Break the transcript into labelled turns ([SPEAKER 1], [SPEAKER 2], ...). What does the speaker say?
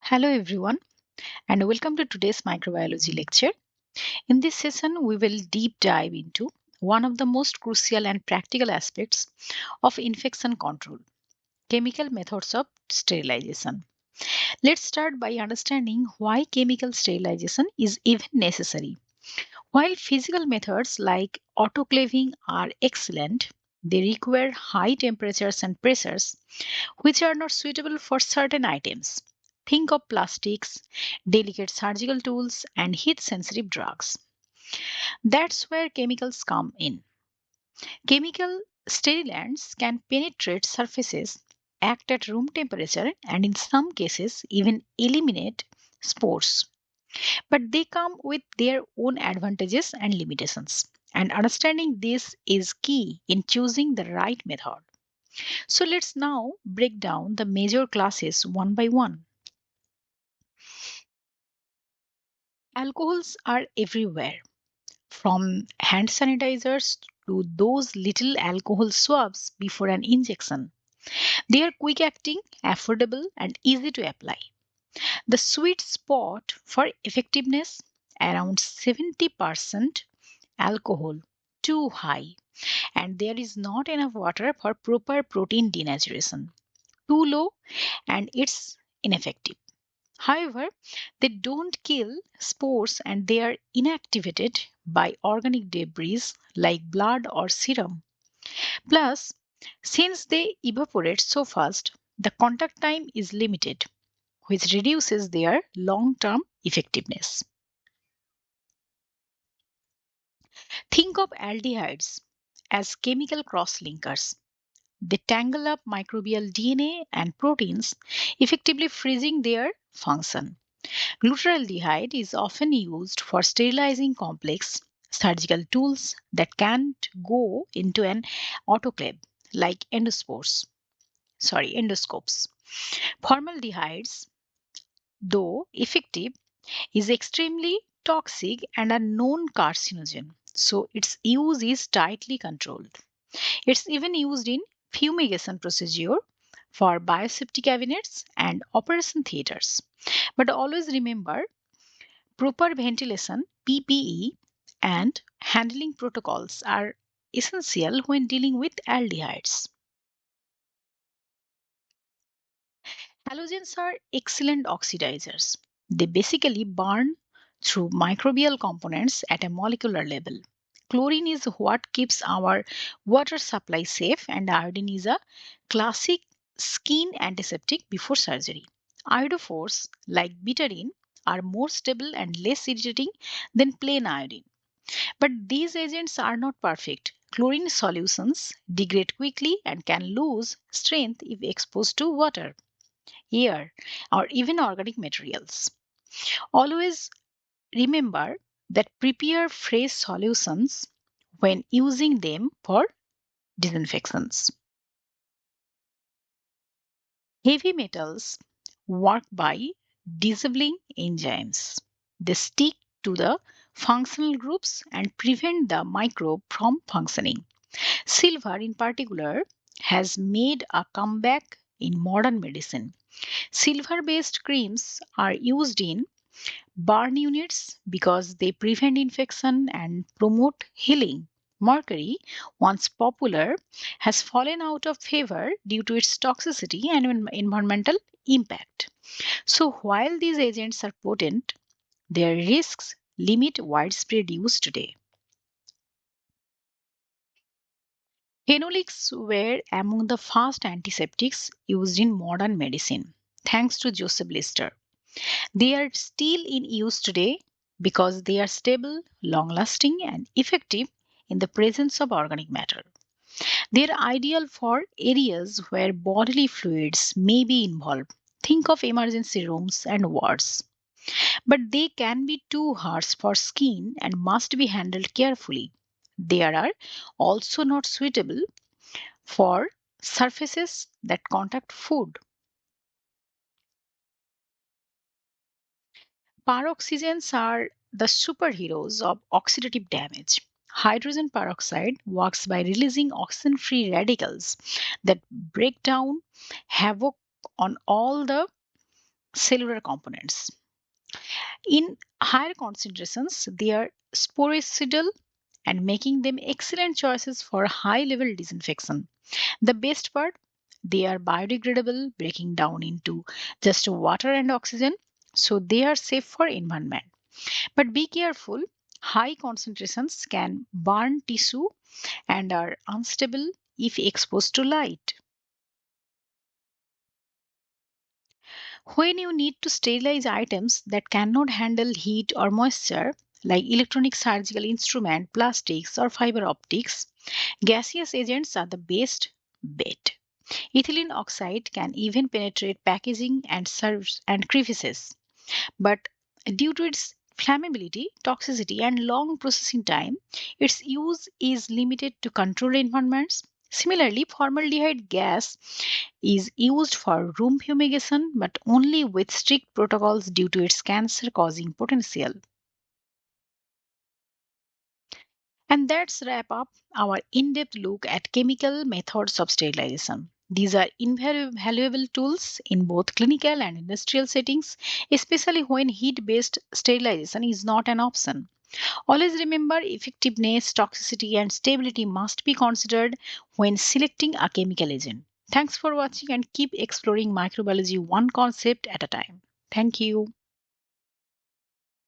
[SPEAKER 1] Hello everyone and welcome to today's microbiology lecture. In this session we will deep dive into one of the most crucial and practical aspects of infection control, chemical methods of sterilization. Let's start by understanding why chemical sterilization is even necessary. While physical methods like autoclaving are excellent, they require high temperatures and pressures which are not suitable for certain items. Think of plastics, delicate surgical tools, and heat sensitive drugs. That's where chemicals come in. Chemical sterilants can penetrate surfaces, act at room temperature, and in some cases, even eliminate spores. But they come with their own advantages and limitations. And understanding this is key in choosing the right method. So let's now break down the major classes one by one. Alcohols are everywhere, from hand sanitizers to those little alcohol swabs before an injection. They are quick acting, affordable, and easy to apply. The sweet spot for effectiveness around 70% alcohol, too high, and there is not enough water for proper protein denaturation. Too low, and it's ineffective. However, they don't kill spores and they are inactivated by organic debris like blood or serum. Plus, since they evaporate so fast, the contact time is limited, which reduces their long term effectiveness. Think of aldehydes as chemical cross linkers. They tangle up microbial DNA and proteins, effectively freezing their function. Glutaraldehyde is often used for sterilizing complex surgical tools that can't go into an autoclave like endoscopes. Formaldehydes, though effective, is extremely toxic and a known carcinogen, so its use is tightly controlled. It's even used in fumigation procedure for biosafety cabinets and operation theaters. But always remember, proper ventilation, PPE, and handling protocols are essential when dealing with aldehydes. Halogens are excellent oxidizers. They basically burn through microbial components at a molecular level. Chlorine is what keeps our water supply safe, and iodine is a classic skin antiseptic before surgery. Iodophores, like betaine, are more stable and less irritating than plain iodine. But these agents are not perfect. Chlorine solutions degrade quickly and can lose strength if exposed to water, air, or even organic materials. Always remember that prepare fresh solutions when using them for disinfections. Heavy metals work by disabling enzymes. They stick to the functional groups and prevent the microbe from functioning. Silver, in particular, has made a comeback in modern medicine. Silver based creams are used in burn units because they prevent infection and promote healing. Mercury, once popular, has fallen out of favor due to its toxicity and environmental impact. So, while these agents are potent, their risks limit widespread use today. Phenolics were among the first antiseptics used in modern medicine, thanks to Joseph Lister. They are still in use today because they are stable, long lasting, and effective in the presence of organic matter. They are ideal for areas where bodily fluids may be involved. Think of emergency rooms and wards. But they can be too harsh for skin and must be handled carefully. They are also not suitable for surfaces that contact food. Peroxygens are the superheroes of oxidative damage. Hydrogen peroxide works by releasing oxygen free radicals that break down havoc on all the cellular components. In higher concentrations, they are sporicidal and making them excellent choices for high level disinfection. The best part, they are biodegradable, breaking down into just water and oxygen, so they are safe for environment. But be careful, high concentrations can burn tissue and are unstable if exposed to light. When you need to sterilize items that cannot handle heat or moisture, like electronic surgical instrument, plastics, or fiber optics, gaseous agents are the best bet. Ethylene oxide can even penetrate packaging and serves and crevices, but due to its flammability, toxicity, and long processing time, its use is limited to controlled environments. Similarly, formaldehyde gas is used for room fumigation but only with strict protocols due to its cancer causing potential. And that's wrap up our in-depth look at chemical methods of sterilization. These are invaluable tools in both clinical and industrial settings, especially when heat-based sterilization is not an option. Always remember effectiveness, toxicity, and stability must be considered when selecting a chemical agent. Thanks for watching and keep exploring microbiology one concept at a time. Thank you.